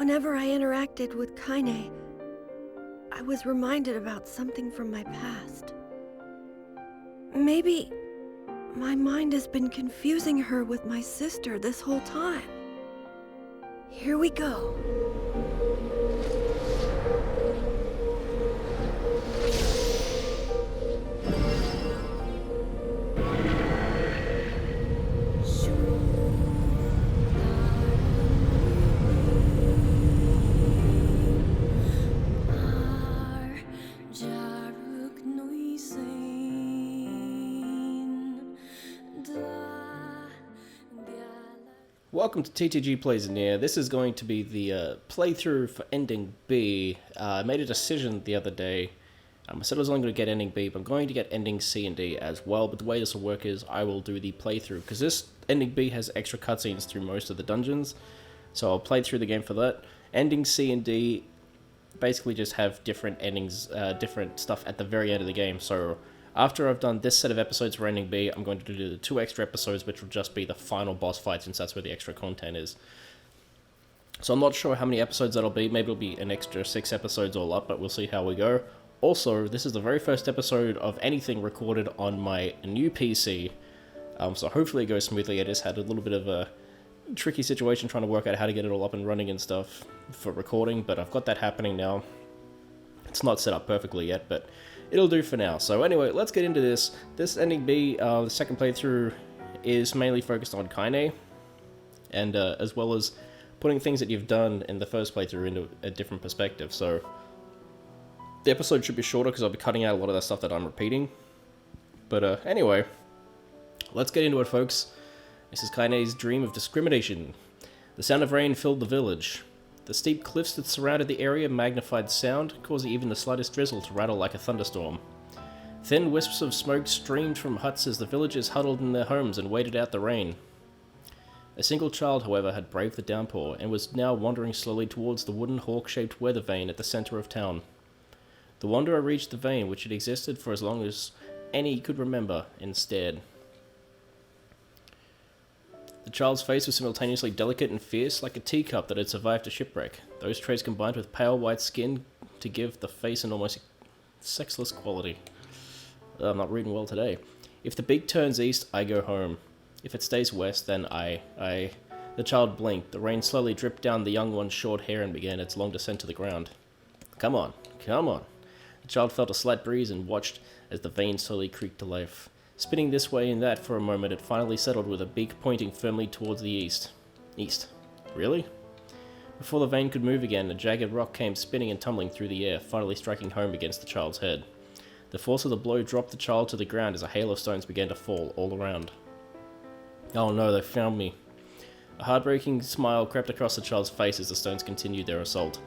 Whenever I interacted with Kaine, I was reminded about something from my past. Maybe my mind has been confusing her with my sister this whole time. Here we go. Welcome to TTG Plays Nier. This is going to be the playthrough for Ending B. I made a decision the other day. I said I was only going to get Ending B, but I'm going to get Ending C and D as well. But the way this will work is I will do the playthrough, because this Ending B has extra cutscenes through most of the dungeons. So I'll play through the game for that. Ending C and D basically just have different endings, different stuff at the very end of the game. So after I've done this set of episodes for Ending B, I'm going to do the 2 extra episodes, which will just be the final boss fight, since that's where the extra content is. So I'm not sure how many episodes that'll be. Maybe it'll be an extra 6 episodes all up, but we'll see how we go. Also, this is the very first episode of anything recorded on my new PC, so hopefully it goes smoothly. I just had a little bit of a tricky situation trying to work out how to get it all up and running and stuff for recording, but I've got that happening now. It's not set up perfectly yet, but it'll do for now. So anyway, let's get into this. This Ending B, the second playthrough, is mainly focused on Kaine, and as well as putting things that you've done in the first playthrough into a different perspective. So the episode should be shorter because I'll be cutting out a lot of the stuff that I'm repeating. But anyway, let's get into it, folks. This is Kaine's dream of discrimination. The sound of rain filled the village. The steep cliffs that surrounded the area magnified sound, causing even the slightest drizzle to rattle like a thunderstorm. Thin wisps of smoke streamed from huts as the villagers huddled in their homes and waited out the rain. A single child, however, had braved the downpour and was now wandering slowly towards the wooden hawk-shaped weather vane at the center of town. The wanderer reached the vane, which had existed for as long as any could remember, and stared. The child's face was simultaneously delicate and fierce, like a teacup that had survived a shipwreck. Those traits combined with pale white skin to give the face an almost sexless quality. I'm not reading well today. If the beak turns east, I go home. If it stays west, then I... The child blinked. The rain slowly dripped down the young one's short hair and began its long descent to the ground. Come on, come on. The child felt a slight breeze and watched as the vein slowly creaked to life. Spinning this way and that for a moment, it finally settled with a beak pointing firmly towards the east. East. Really? Before the vein could move again, a jagged rock came spinning and tumbling through the air, finally striking home against the child's head. The force of the blow dropped the child to the ground as a hail of stones began to fall all around. Oh no, they found me. A heartbreaking smile crept across the child's face as the stones continued their assault.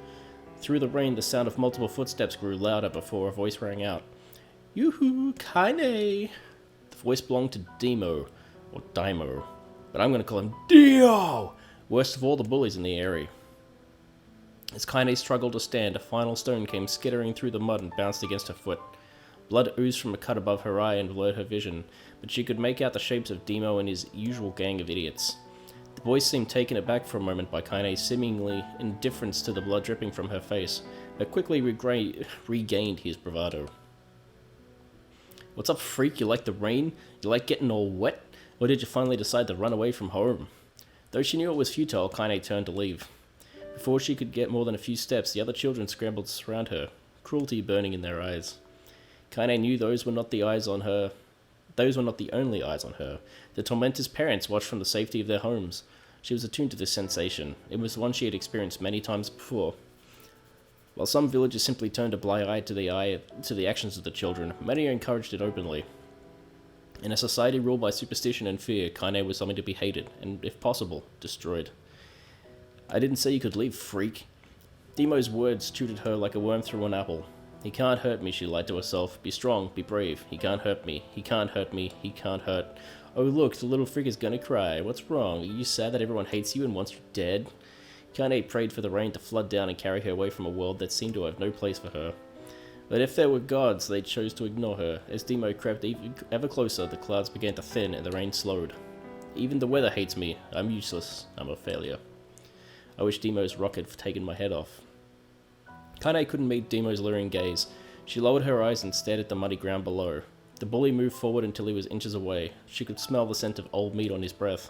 Through the rain, the sound of multiple footsteps grew louder before a voice rang out. Yoo-hoo, Kaine! The voice belonged to Demo, or Daimo, but I'm going to call him Dio! Worst of all the bullies in the area. As Kaine struggled to stand, a final stone came skittering through the mud and bounced against her foot. Blood oozed from a cut above her eye and blurred her vision, but she could make out the shapes of Demo and his usual gang of idiots. The boy seemed taken aback for a moment by Kaine's seemingly indifference to the blood dripping from her face, but quickly regained his bravado. What's up, freak? You like the rain? You like getting all wet? Or did you finally decide to run away from home? Though she knew it was futile, Kaine turned to leave. Before she could get more than a few steps, the other children scrambled to surround her, cruelty burning in their eyes. Kaine knew those were not the only eyes on her. The tormentor's parents watched from the safety of their homes. She was attuned to this sensation. It was one she had experienced many times before. While some villagers simply turned a blind eye to the actions of the children, many encouraged it openly. In a society ruled by superstition and fear, Kaine was something to be hated, and, if possible, destroyed. I didn't say you could leave, freak. Demo's words chewed her like a worm through an apple. He can't hurt me, she lied to herself. Be strong, be brave. He can't hurt me. He can't hurt me. He can't hurt. Oh look, the little freak is gonna cry. What's wrong? Are you sad that everyone hates you and wants you dead? Kaine prayed for the rain to flood down and carry her away from a world that seemed to have no place for her. But if there were gods, they chose to ignore her. As Demo crept ever closer, the clouds began to thin and the rain slowed. Even the weather hates me. I'm useless. I'm a failure. I wish Demo's rock had taken my head off. Kaine couldn't meet Demo's luring gaze. She lowered her eyes and stared at the muddy ground below. The bully moved forward until he was inches away. She could smell the scent of old meat on his breath.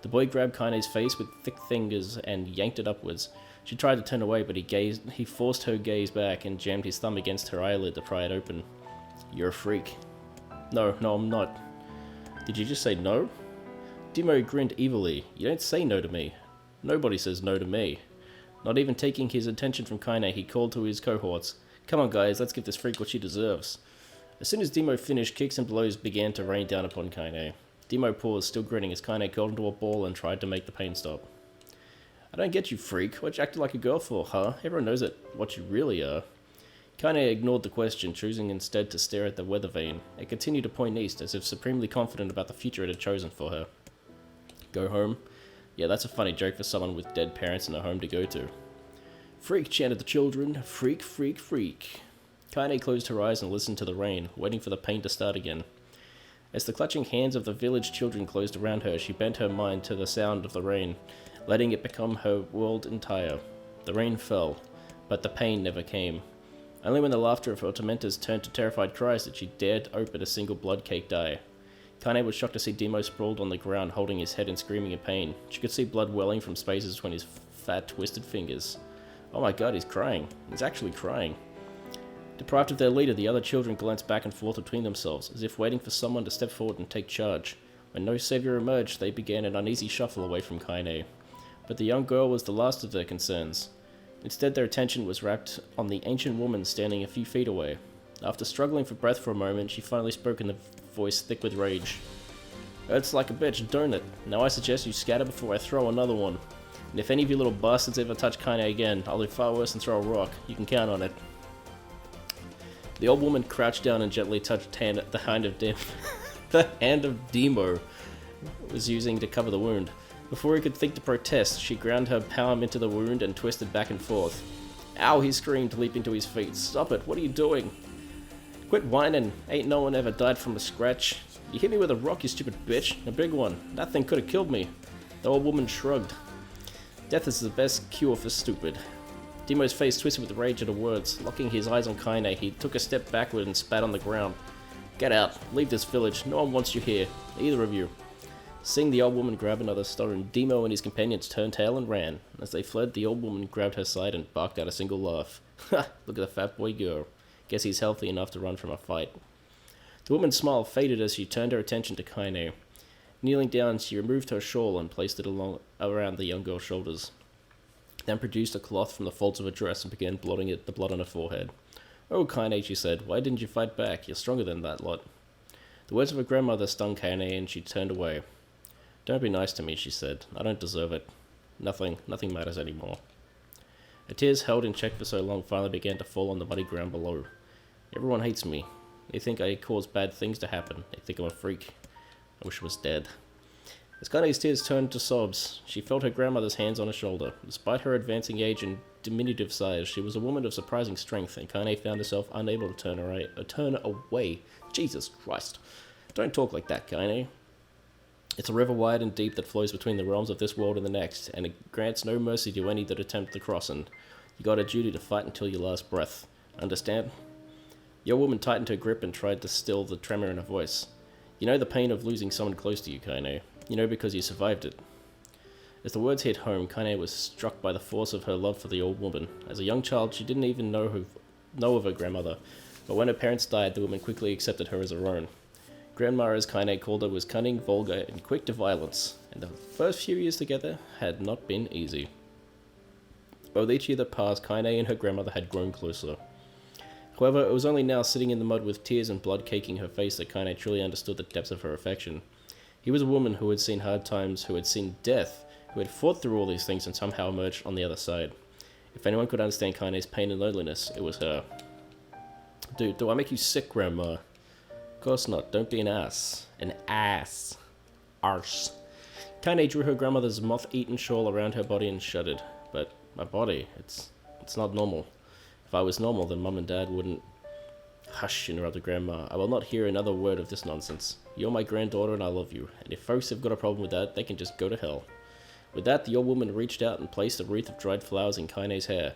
The boy grabbed Kaine's face with thick fingers and yanked it upwards. She tried to turn away, but he forced her gaze back and jammed his thumb against her eyelid to pry it open. You're a freak. No, I'm not. Did you just say no? Demo grinned evilly. You don't say no to me. Nobody says no to me. Not even taking his attention from Kaine, he called to his cohorts. Come on guys, let's give this freak what she deserves. As soon as Demo finished, kicks and blows began to rain down upon Kaine. Demo paused, still grinning, as Kaine curled into a ball and tried to make the pain stop. I don't get you, freak. What you acting like a girl for, huh? Everyone knows what you really are. Kaine ignored the question, choosing instead to stare at the weather vane. It continued to point east, as if supremely confident about the future it had chosen for her. Go home? Yeah, that's a funny joke for someone with dead parents and a home to go to. Freak, chanted the children. Freak, freak, freak. Kaine closed her eyes and listened to the rain, waiting for the pain to start again. As the clutching hands of the village children closed around her, she bent her mind to the sound of the rain, letting it become her world entire. The rain fell, but the pain never came. Only when the laughter of her tormentors turned to terrified cries did she dare to open a single blood-caked eye. Kaine was shocked to see Demo sprawled on the ground, holding his head and screaming in pain. She could see blood welling from spaces between his fat, twisted fingers. Oh my god, he's crying. He's actually crying. Deprived of their leader, the other children glanced back and forth between themselves, as if waiting for someone to step forward and take charge. When no savior emerged, they began an uneasy shuffle away from Kaine. But the young girl was the last of their concerns. Instead, their attention was wrapped on the ancient woman standing a few feet away. After struggling for breath for a moment, she finally spoke in a voice thick with rage. Hurts like a bitch, don't it? Now I suggest you scatter before I throw another one. And if any of you little bastards ever touch Kaine again, I'll do far worse than throw a rock. You can count on it. The old woman crouched down and gently touched the hand of the hand of Demo was using to cover the wound. Before he could think to protest, she ground her palm into the wound and twisted back and forth. Ow, he screamed, leaping to his feet. Stop it, what are you doing? Quit whining, ain't no one ever died from a scratch. You hit me with a rock, you stupid bitch, a big one. That thing could have killed me. The old woman shrugged. Death is the best cure for stupid. Demo's face twisted with rage at her words. Locking his eyes on Kaine, he took a step backward and spat on the ground. Get out, leave this village, no one wants you here, either of you. Seeing the old woman grab another stone, Demo and his companions turned tail and ran. As they fled, the old woman grabbed her side and barked out a single laugh. Ha! Look at the fat boy go. Guess he's healthy enough to run from a fight. The woman's smile faded as she turned her attention to Kaine. Kneeling down, she removed her shawl and placed it around the young girl's shoulders. Then produced a cloth from the folds of her dress and began blotting the blood on her forehead. Oh, Kaine, she said, why didn't you fight back? You're stronger than that lot. The words of her grandmother stung Kaine and she turned away. Don't be nice to me, she said. I don't deserve it. Nothing matters anymore. Her tears held in check for so long finally began to fall on the muddy ground below. Everyone hates me. They think I cause bad things to happen. They think I'm a freak. I wish I was dead. As Kaine's tears turned to sobs, she felt her grandmother's hands on her shoulder. Despite her advancing age and diminutive size, she was a woman of surprising strength, and Kaine found herself unable to turn away. Jesus Christ. Don't talk like that, Kaine. It's a river wide and deep that flows between the realms of this world and the next, and it grants no mercy to any that attempt to cross it. You got a duty to fight until your last breath. Understand? The old woman tightened her grip and tried to still the tremor in her voice. You know the pain of losing someone close to you, Kaine. You know because you survived it. As the words hit home, Kaine was struck by the force of her love for the old woman. As a young child, she didn't even know of her grandmother, but when her parents died, the woman quickly accepted her as her own. Grandma, as Kaine called her, was cunning, vulgar, and quick to violence, and the first few years together had not been easy. With each year that passed, Kaine and her grandmother had grown closer. However, it was only now sitting in the mud with tears and blood caking her face that Kaine truly understood the depths of her affection. He was a woman who had seen hard times, who had seen death, who had fought through all these things and somehow emerged on the other side. If anyone could understand Kaine's pain and loneliness, it was her. Dude, do I make you sick, Grandma? Of course not. Don't be an ass. An ass. Arse. Kaine drew her grandmother's moth-eaten shawl around her body and shuddered. But my body, it's not normal. If I was normal, then Mum and Dad wouldn't... Hush, interrupted Grandma. I will not hear another word of this nonsense. You're my granddaughter and I love you. And if folks have got a problem with that, they can just go to hell. With that, the old woman reached out and placed a wreath of dried flowers in Kaine's hair.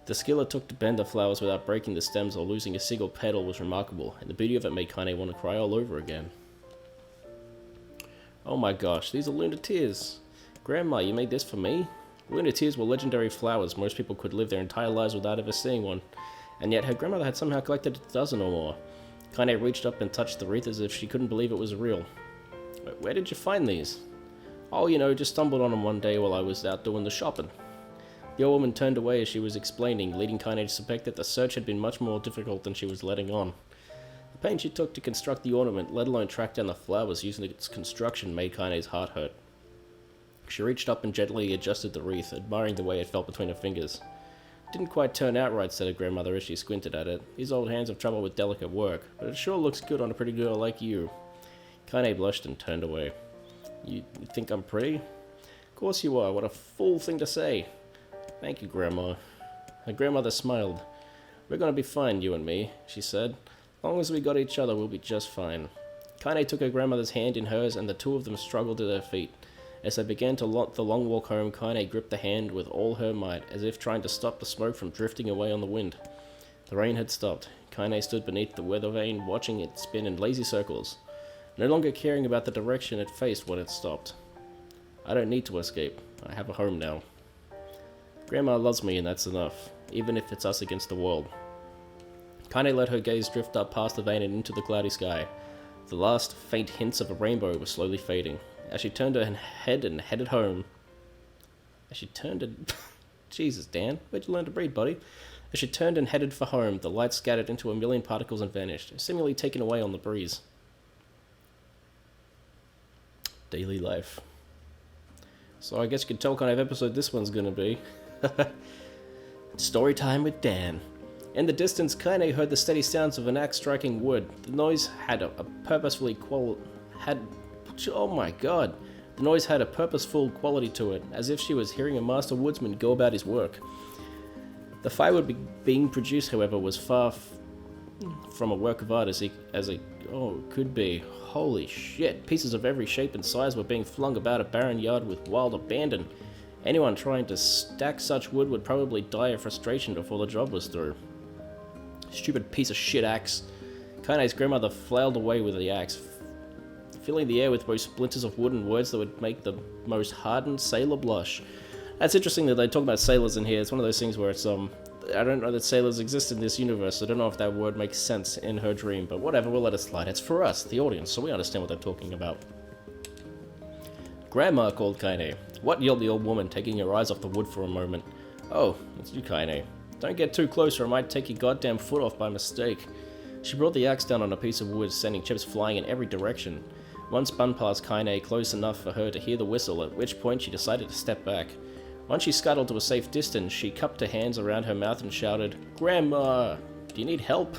The skill it took to bend the flowers without breaking the stems or losing a single petal was remarkable, and the beauty of it made Kaine want to cry all over again. Oh my gosh, these are Lunatears! Grandma, you made this for me? Lunatears were legendary flowers. Most people could live their entire lives without ever seeing one, and yet her grandmother had somehow collected a dozen or more. Kaine reached up and touched the wreath as if she couldn't believe it was real. Where did you find these? Oh, just stumbled on them one day while I was out doing the shopping. The old woman turned away as she was explaining, leading Kaine to suspect that the search had been much more difficult than she was letting on. The pain she took to construct the ornament, let alone track down the flowers using its construction, made Kaine's heart hurt. She reached up and gently adjusted the wreath, admiring the way it felt between her fingers. Didn't quite turn out right, said her grandmother as she squinted at it. These old hands have trouble with delicate work, but it sure looks good on a pretty girl like you. Kaine blushed and turned away. You think I'm pretty? Of course you are, what a fool thing to say. Thank you, Grandma. Her grandmother smiled. We're gonna be fine, you and me, she said. As long as we got each other, we'll be just fine. Kaine took her grandmother's hand in hers, and the two of them struggled to their feet. As they began to the long walk home, Kaine gripped the hand with all her might, as if trying to stop the smoke from drifting away on the wind. The rain had stopped. Kaine stood beneath the weather vane, watching it spin in lazy circles, no longer caring about the direction it faced when it stopped. I don't need to escape. I have a home now. Grandma loves me, and that's enough, even if it's us against the world. Kaine let her gaze drift up past the vane and into the cloudy sky. The last faint hints of a rainbow were slowly fading. As she turned her head and headed home... Jesus, Dan, where'd you learn to breathe, buddy? As she turned and headed for home, the light scattered into a million particles and vanished, seemingly taken away on the breeze. Daily life. So I guess you can tell what kind of episode this one's gonna be. Story time with Dan. In the distance, Kaine heard the steady sounds of an axe striking wood. The noise had a purposeful quality to it, as if she was hearing a master woodsman go about his work. The firewood being produced, however, was far from a work of art as it could be. Holy shit, pieces of every shape and size were being flung about a barren yard with wild abandon. Anyone trying to stack such wood would probably die of frustration before the job was through. Stupid piece of shit axe. Kaine's grandmother flailed away with the axe, filling the air with both splinters of wood and words that would make the most hardened sailor blush. That's interesting that they talk about sailors in here. It's one of those things where it's, I don't know that sailors exist in this universe, so I don't know if that word makes sense in her dream, but whatever, we'll let it slide. It's for us, the audience, so we understand what they're talking about. Grandma, called Kaine. What, yelled the old woman, taking her eyes off the wood for a moment. Oh, it's you, Kaine. Don't get too close or I might take your goddamn foot off by mistake. She brought the axe down on a piece of wood, sending chips flying in every direction. One spun past Kaine close enough for her to hear the whistle, at which point she decided to step back. Once she scuttled to a safe distance, she cupped her hands around her mouth and shouted, Grandma, do you need help?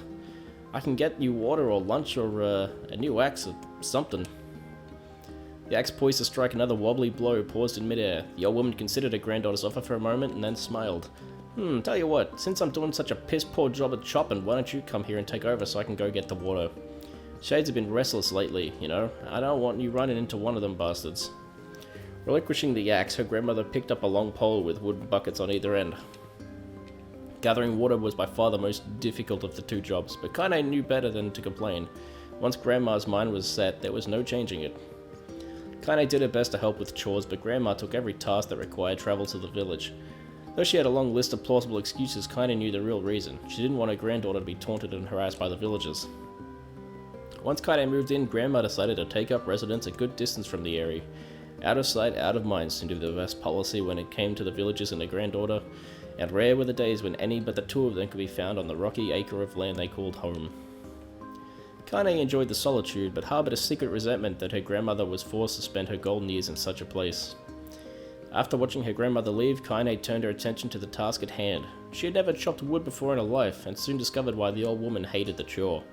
I can get you water or lunch or a new axe or something. The axe poised to strike another wobbly blow paused in midair. The old woman considered her granddaughter's offer for a moment and then smiled. Tell you what, since I'm doing such a piss-poor job at chopping, why don't you come here and take over so I can go get the water? Shades have been restless lately, you know. I don't want you running into one of them bastards. Relinquishing the axe, her grandmother picked up a long pole with wooden buckets on either end. Gathering water was by far the most difficult of the two jobs, but Kaine knew better than to complain. Once Grandma's mind was set, there was no changing it. Kaine did her best to help with chores, but Grandma took every task that required travel to the village. Though she had a long list of plausible excuses, Kaine knew the real reason. She didn't want her granddaughter to be taunted and harassed by the villagers. Once Kaine moved in, Grandma decided to take up residence a good distance from the area. Out of sight, out of mind seemed to be the best policy when it came to the villagers and their granddaughter, and rare were the days when any but the two of them could be found on the rocky acre of land they called home. Kaine enjoyed the solitude, but harbored a secret resentment that her grandmother was forced to spend her golden years in such a place. After watching her grandmother leave, Kaine turned her attention to the task at hand. She had never chopped wood before in her life, and soon discovered why the old woman hated the chore.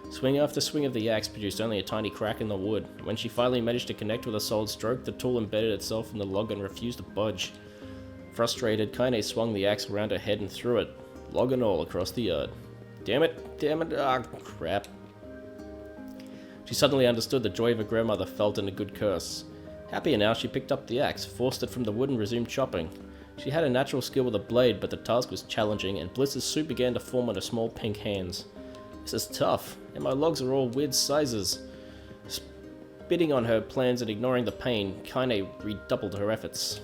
Swing after swing of the axe produced only a tiny crack in the wood. When she finally managed to connect with a solid stroke, the tool embedded itself in the log and refused to budge. Frustrated, Kaine swung the axe around her head and threw it, log and all, across the yard. Damn it, ah, crap. She suddenly understood the joy her grandmother felt in a good curse. Happier now, she picked up the axe, forced it from the wood and resumed chopping. She had a natural skill with a blade, but the task was challenging, and Bliss's soup began to form on her small pink hands. This is tough, and my logs are all weird sizes. Spitting on her plans and ignoring the pain, Kaine redoubled her efforts.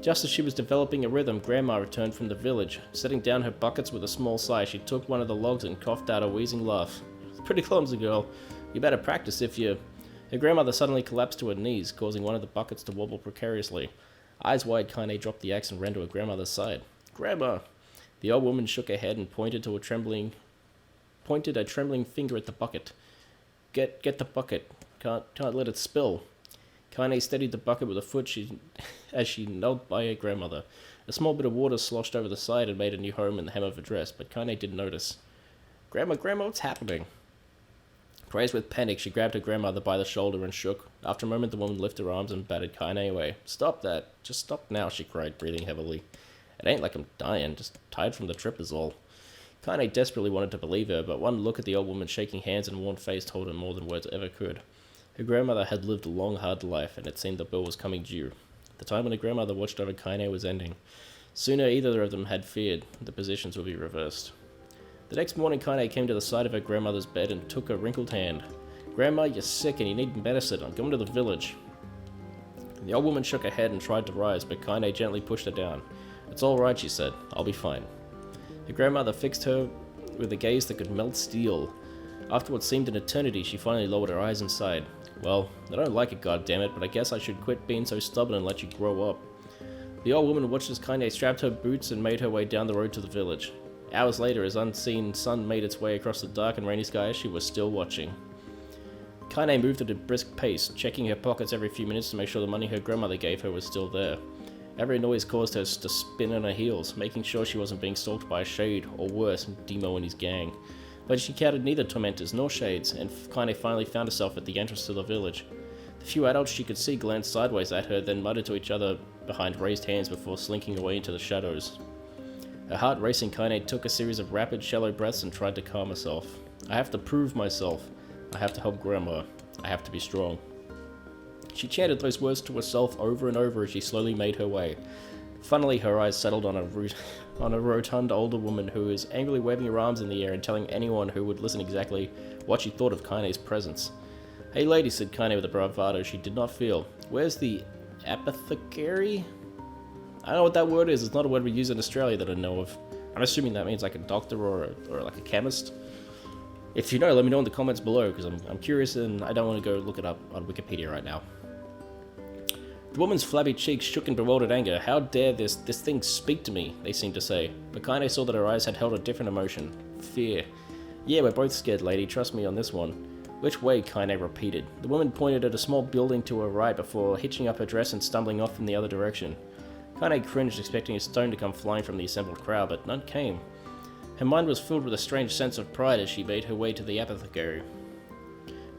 Just as she was developing a rhythm, Grandma returned from the village. Setting down her buckets with a small sigh, she took one of the logs and coughed out a wheezing laugh. Pretty clumsy, girl. You better practice if you... Her grandmother suddenly collapsed to her knees, causing one of the buckets to wobble precariously. Eyes wide, Kaine dropped the axe and ran to her grandmother's side. Grandma! The old woman shook her head and pointed a trembling finger at the bucket. Get the bucket. Can't let it spill. Kaine steadied the bucket with a foot as she knelt by her grandmother. A small bit of water sloshed over the side and made a new home in the hem of her dress, but Kaine didn't notice. Grandma, what's happening? Crazed with panic, she grabbed her grandmother by the shoulder and shook. After a moment, the woman lifted her arms and batted Kaine away. Stop that. Just stop now, she cried, breathing heavily. It ain't like I'm dying, just tired from the trip is all. Kaine desperately wanted to believe her, but one look at the old woman's shaking hands and worn face told her more than words ever could. Her grandmother had lived a long, hard life, and it seemed the bill was coming due. The time when her grandmother watched over Kaine was ending. Sooner either of them had feared, the positions would be reversed. The next morning, Kaine came to the side of her grandmother's bed and took her wrinkled hand. Grandma, you're sick and you need medicine. I'm going to the village. The old woman shook her head and tried to rise, but Kaine gently pushed her down. It's all right, she said. I'll be fine. Her grandmother fixed her with a gaze that could melt steel. After what seemed an eternity, she finally lowered her eyes and sighed. Well, I don't like it, goddammit, but I guess I should quit being so stubborn and let you grow up. The old woman watched as Kaine strapped her boots and made her way down the road to the village. Hours later, as unseen sun made its way across the dark and rainy sky, she was still watching. Kaine moved at a brisk pace, checking her pockets every few minutes to make sure the money her grandmother gave her was still there. Every noise caused her to spin on her heels, making sure she wasn't being stalked by a shade, or worse, Demo and his gang. But she counted neither tormentors nor shades, and Kaine finally found herself at the entrance to the village. The few adults she could see glanced sideways at her, then muttered to each other behind raised hands before slinking away into the shadows. Her heart racing, Kaine took a series of rapid, shallow breaths and tried to calm herself. I have to prove myself. I have to help Grandma. I have to be strong. She chanted those words to herself over and over as she slowly made her way. Funnily, her eyes settled on a rotund older woman who was angrily waving her arms in the air and telling anyone who would listen exactly what she thought of Kaine's presence. Hey lady, said Kaine with a bravado she did not feel. Where's the apothecary? I don't know what that word is. It's not a word we use in Australia that I know of. I'm assuming that means like a doctor or like a chemist. If you know, let me know in the comments below, because I'm curious and I don't want to go look it up on Wikipedia right now. The woman's flabby cheeks shook in bewildered anger. How dare this thing speak to me, they seemed to say. But Kaine saw that her eyes had held a different emotion. Fear. Yeah, we're both scared, lady. Trust me on this one. Which way? Kaine repeated. The woman pointed at a small building to her right before hitching up her dress and stumbling off in the other direction. Kaine cringed, expecting a stone to come flying from the assembled crowd, but none came. Her mind was filled with a strange sense of pride as she made her way to the apothecary.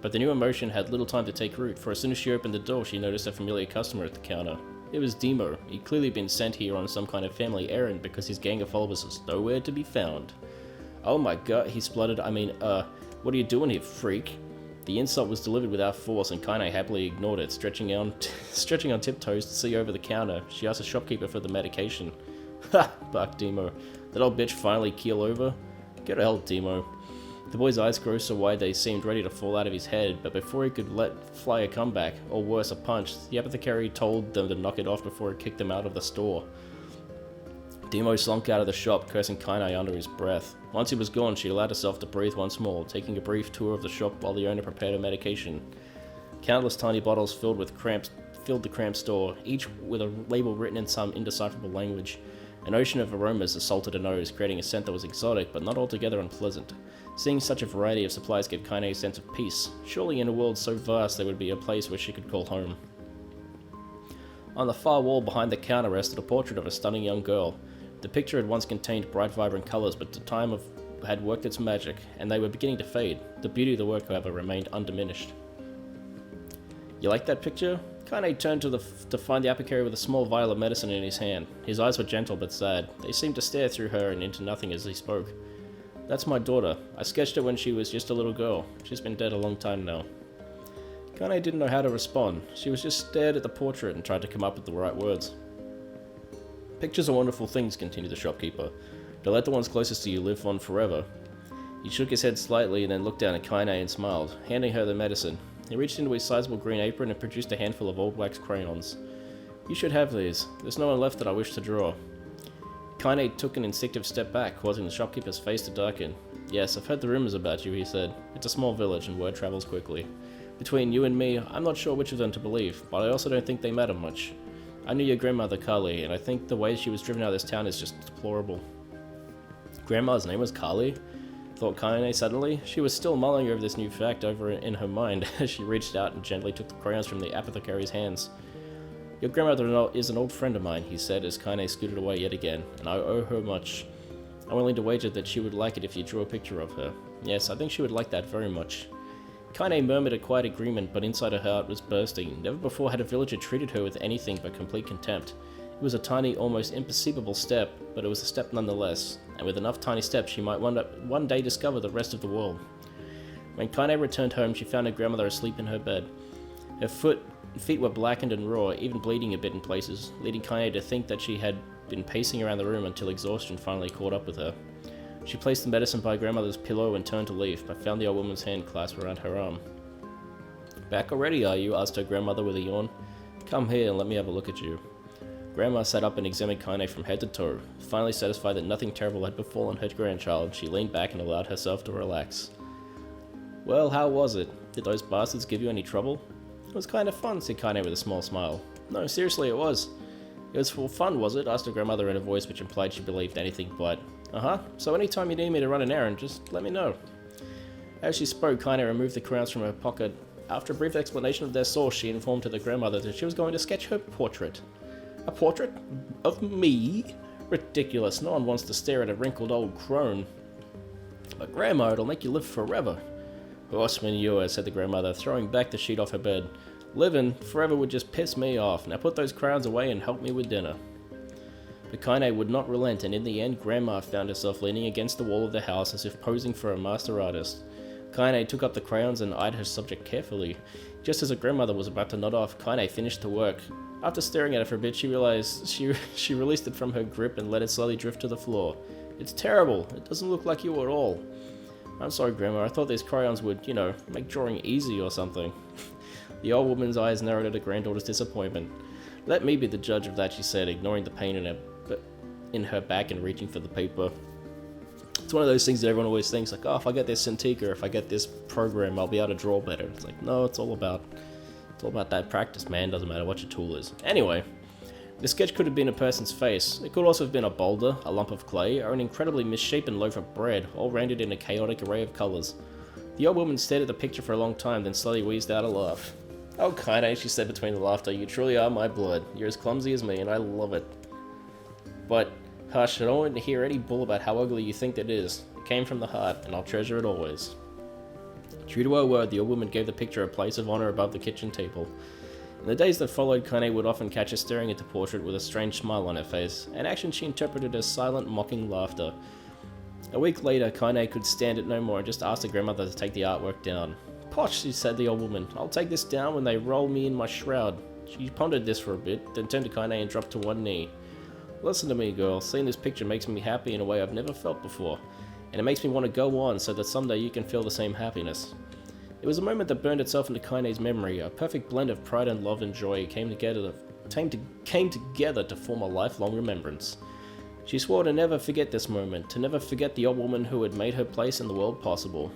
But the new emotion had little time to take root, for as soon as she opened the door, she noticed a familiar customer at the counter. It was Demo. He'd clearly been sent here on some kind of family errand because his gang of followers was nowhere to be found. Oh my god, he spluttered. What are you doing here, freak? The insult was delivered without force, and Kaine happily ignored it, stretching on tiptoes to see over the counter. She asked the shopkeeper for the medication. Ha! Barked Demo. That old bitch finally keel over? Go to hell, Demo. The boy's eyes grew so wide they seemed ready to fall out of his head, but before he could let fly a comeback, or worse, a punch, the apothecary told them to knock it off before he kicked them out of the store. Demo slunk out of the shop, cursing Kaine under his breath. Once he was gone, she allowed herself to breathe once more, taking a brief tour of the shop while the owner prepared her medication. Countless tiny bottles filled the cramped store, each with a label written in some indecipherable language. An ocean of aromas assaulted her nose, creating a scent that was exotic but not altogether unpleasant. Seeing such a variety of supplies gave Kaine a sense of peace. Surely in a world so vast there would be a place where she could call home. On the far wall behind the counter rested a portrait of a stunning young girl. The picture had once contained bright, vibrant colours, but the time had worked its magic, and they were beginning to fade. The beauty of the work, however, remained undiminished. You like that picture? Kaine turned to find the apothecary with a small vial of medicine in his hand. His eyes were gentle but sad. They seemed to stare through her and into nothing as he spoke. That's my daughter. I sketched her when she was just a little girl. She's been dead a long time now. Kaine didn't know how to respond. She was just stared at the portrait and tried to come up with the right words. Pictures are wonderful things, continued the shopkeeper. Don't let the ones closest to you live on forever. He shook his head slightly and then looked down at Kaine and smiled, handing her the medicine. He reached into his sizable green apron and produced a handful of old wax crayons. You should have these. There's no one left that I wish to draw. Kaine took an instinctive step back, causing the shopkeeper's face to darken. Yes, I've heard the rumors about you, he said. It's a small village and word travels quickly. Between you and me, I'm not sure which of them to believe, but I also don't think they matter much. I knew your grandmother, Kali, and I think the way she was driven out of this town is just deplorable. Grandma's name was Kali? Thought Kaine suddenly. She was still mulling over this new fact over in her mind as she reached out and gently took the crayons from the apothecary's hands. Your grandmother is an old friend of mine, he said as Kaine scooted away yet again, and I owe her much. I'm willing to wager that she would like it if you drew a picture of her. Yes, I think she would like that very much. Kaine murmured a quiet agreement, but inside her heart was bursting. Never before had a villager treated her with anything but complete contempt. It was a tiny, almost imperceivable step, but it was a step nonetheless, and with enough tiny steps she might one day discover the rest of the world. When Kaine returned home, she found her grandmother asleep in her bed. Her feet were blackened and raw, even bleeding a bit in places, leading Kaine to think that she had been pacing around the room until exhaustion finally caught up with her. She placed the medicine by grandmother's pillow and turned to leave, but found the old woman's hand clasped around her arm. Back already, are you? Asked her grandmother with a yawn. Come here and let me have a look at you. Grandma sat up and examined Kaine from head to toe. Finally satisfied that nothing terrible had befallen her grandchild, she leaned back and allowed herself to relax. Well, how was it? Did those bastards give you any trouble? It was kind of fun, said Kaine with a small smile. No, seriously, it was. It was for fun, was it? Asked her grandmother in a voice which implied she believed anything but. Uh-huh. So anytime you need me to run an errand, just let me know. As she spoke, Kaine removed the crayons from her pocket. After a brief explanation of their source, she informed to the grandmother that she was going to sketch her portrait. A portrait? Of me? Ridiculous. No one wants to stare at a wrinkled old crone. But Grandma, it'll make you live forever. Horse manure, said the grandmother, throwing back the sheet off her bed. Living forever would just piss me off. Now put those crowns away and help me with dinner. But Kaine would not relent, and in the end, Grandma found herself leaning against the wall of the house as if posing for a master artist. Kaine took up the crayons and eyed her subject carefully. Just as her grandmother was about to nod off, Kaine finished her work. After staring at it for a bit, she realized she released it from her grip and let it slowly drift to the floor. It's terrible. It doesn't look like you at all. I'm sorry, Grandma. I thought these crayons would, make drawing easy or something. The old woman's eyes narrowed at her granddaughter's disappointment. Let me be the judge of that, she said, ignoring the pain in her back and reaching for the paper. It's one of those things that everyone always thinks, like, oh, if I get this Cintiq or if I get this program, I'll be able to draw better. It's like, no, it's all about that practice, man. Doesn't matter what your tool is. Anyway, the sketch could have been a person's face. It could also have been a boulder, a lump of clay, or an incredibly misshapen loaf of bread, all rendered in a chaotic array of colours. The old woman stared at the picture for a long time, then slowly wheezed out a laugh. Oh, Kaine, she said between the laughter, you truly are my blood. You're as clumsy as me, and I love it. But, hush, I don't want to hear any bull about how ugly you think that is. It came from the heart, and I'll treasure it always. True to her word, the old woman gave the picture a place of honour above the kitchen table. In the days that followed, Kaine would often catch her staring at the portrait with a strange smile on her face, an action she interpreted as silent, mocking laughter. A week later, Kaine could stand it no more and just asked her grandmother to take the artwork down. Posh, she said the old woman. I'll take this down when they roll me in my shroud. She pondered this for a bit, then turned to Kaine and dropped to one knee. Listen to me, girl. Seeing this picture makes me happy in a way I've never felt before, and it makes me want to go on so that someday you can feel the same happiness. It was a moment that burned itself into Kaine's memory. A perfect blend of pride and love and joy came together to form a lifelong remembrance. She swore to never forget this moment, to never forget the old woman who had made her place in the world possible.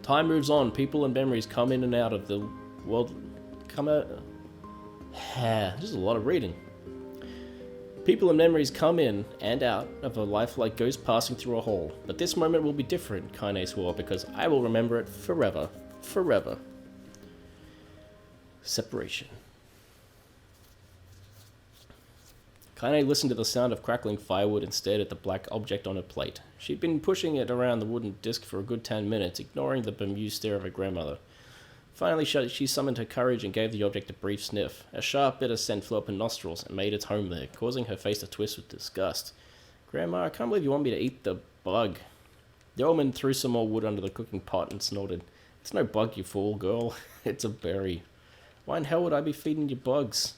Time moves on, people and memories come in and out of the world. This is a lot of reading. People and memories come in and out of a life like ghosts passing through a hole. But this moment will be different, Kaine swore, because I will remember it forever. Forever. Separation. Kaine listened to the sound of crackling firewood and stared at the black object on her plate. She'd been pushing it around the wooden disc for a good 10 minutes, ignoring the bemused stare of her grandmother. Finally, she summoned her courage and gave the object a brief sniff. A sharp, bitter scent flew up her nostrils and made its home there, causing her face to twist with disgust. Grandma, I can't believe you want me to eat the bug. The old man threw some more wood under the cooking pot and snorted. It's no bug, you fool, girl. It's a berry. Why in hell would I be feeding you bugs?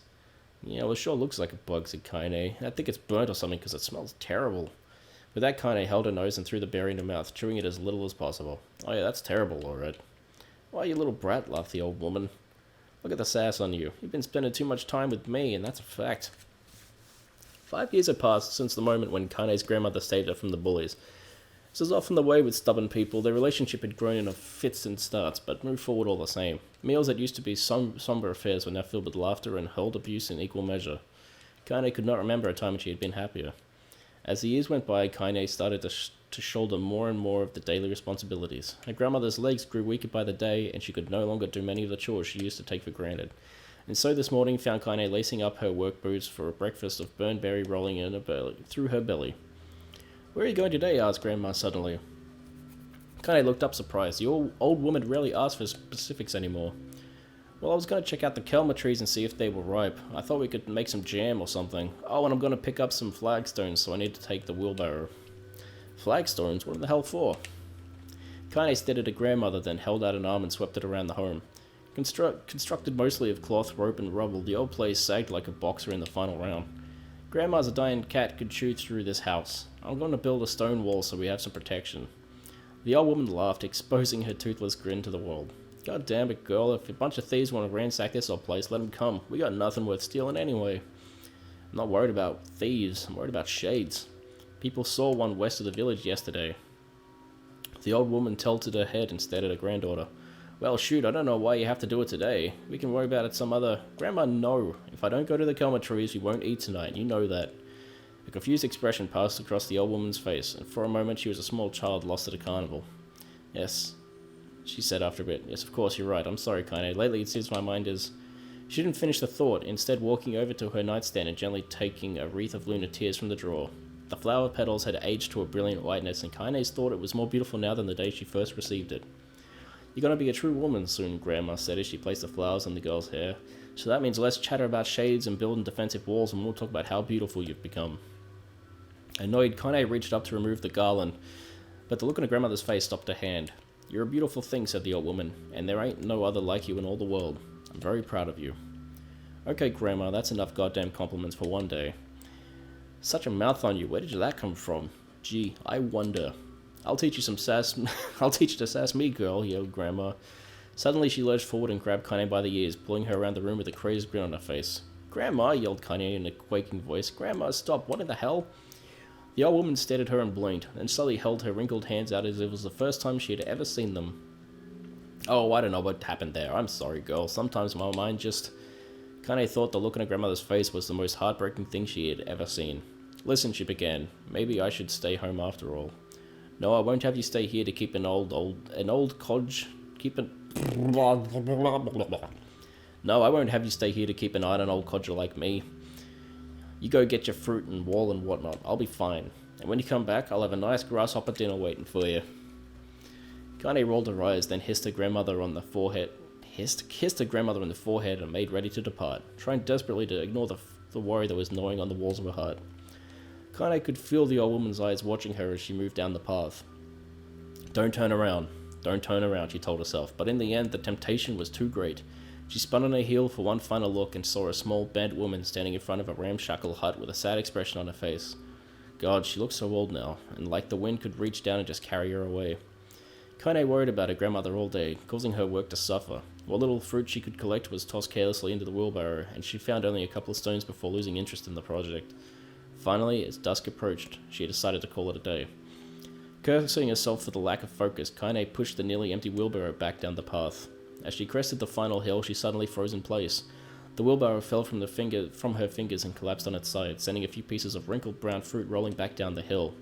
Yeah, well, it sure looks like a bug, said Kaine. I think it's burnt or something because it smells terrible. With that, Kaine held her nose and threw the berry in her mouth, chewing it as little as possible. Oh yeah, that's terrible, alright. Why, you little brat, laughed the old woman. Look at the sass on you. You've been spending too much time with me, and that's a fact. 5 years had passed since the moment when Kaine's grandmother saved her from the bullies. This is often the way with stubborn people. Their relationship had grown in fits and starts, but moved forward all the same. Meals that used to be somber affairs were now filled with laughter and hurled abuse in equal measure. Kaine could not remember a time when she had been happier. As the years went by, Kaine started to shoulder more and more of the daily responsibilities. Her grandmother's legs grew weaker by the day, and she could no longer do many of the chores she used to take for granted. And so this morning found Kaine lacing up her work boots for a breakfast of burned berry rolling through her belly. Where are you going today? Asked Grandma suddenly. Kaine looked up surprised. The old woman rarely asked for specifics anymore. Well, I was going to check out the kelma trees and see if they were ripe. I thought we could make some jam or something. Oh, and I'm going to pick up some flagstones, so I need to take the wheelbarrow. Flagstones? What the hell for? Kaine stared at her grandmother, then held out an arm and swept it around the home. Constructed mostly of cloth, rope, and rubble, the old place sagged like a boxer in the final round. Grandma's Italian cat could chew through this house. I'm going to build a stone wall so we have some protection. The old woman laughed, exposing her toothless grin to the world. God damn it, girl, if a bunch of thieves want to ransack this old place, let them come. We got nothing worth stealing anyway. I'm not worried about thieves, I'm worried about shades. People saw one west of the village yesterday. The old woman tilted her head and stared at her granddaughter. Well, shoot, I don't know why you have to do it today. We can worry about it some other... Grandma, no. If I don't go to the kelma trees, we won't eat tonight. You know that. A confused expression passed across the old woman's face, and for a moment she was a small child lost at a carnival. Yes, she said after a bit. Yes, of course, you're right. I'm sorry, Kaine. Lately it seems my mind is... She didn't finish the thought, instead walking over to her nightstand and gently taking a wreath of lunar tears from the drawer. The flower petals had aged to a brilliant whiteness, and Kaine's thought it was more beautiful now than the day she first received it. You're gonna be a true woman soon, Grandma said as she placed the flowers on the girl's hair. So that means less chatter about shades and building defensive walls and more talk about how beautiful you've become. Annoyed, Kaine reached up to remove the garland, but the look on her grandmother's face stopped her hand. You're a beautiful thing, said the old woman, and there ain't no other like you in all the world. I'm very proud of you. Okay, Grandma, that's enough goddamn compliments for one day. Such a mouth on you, where did that come from? Gee, I wonder. I'll teach you some sass. I'll teach you to sass me, girl, yelled Grandma. Suddenly she lurched forward and grabbed Kaine by the ears, pulling her around the room with a crazed grin on her face. Grandma, yelled Kaine in a quaking voice. Grandma, stop, what in the hell? The old woman stared at her and blinked, and slowly held her wrinkled hands out as if it was the first time she had ever seen them. Oh, I don't know what happened there. I'm sorry, girl. Sometimes my mind just... Kaine thought the look on her grandmother's face was the most heartbreaking thing she had ever seen. Listen, she began. Maybe I should stay home after all. No, I won't have you stay here to keep an old codge... No, I won't have you stay here to keep an eye on an old codger like me. You go get your fruit and wall and whatnot. I'll be fine. And when you come back, I'll have a nice grasshopper dinner waiting for you. Kaine rolled her eyes, then hissed her grandmother on the forehead. Kissed her grandmother on the forehead and made ready to depart, trying desperately to ignore the worry that was gnawing on the walls of her heart. Kaine could feel the old woman's eyes watching her as she moved down the path. Don't turn around. Don't turn around, she told herself, but in the end the temptation was too great. She spun on her heel for one final look and saw a small, bent woman standing in front of a ramshackle hut with a sad expression on her face. God, she looked so old now, and like the wind could reach down and just carry her away. Kaine worried about her grandmother all day, causing her work to suffer. What little fruit she could collect was tossed carelessly into the wheelbarrow, and she found only a couple of stones before losing interest in the project. Finally, as dusk approached, she decided to call it a day. Cursing herself for the lack of focus, Kaine pushed the nearly empty wheelbarrow back down the path. As she crested the final hill, she suddenly froze in place. The wheelbarrow fell from her fingers and collapsed on its side, sending a few pieces of wrinkled brown fruit rolling back down the hill.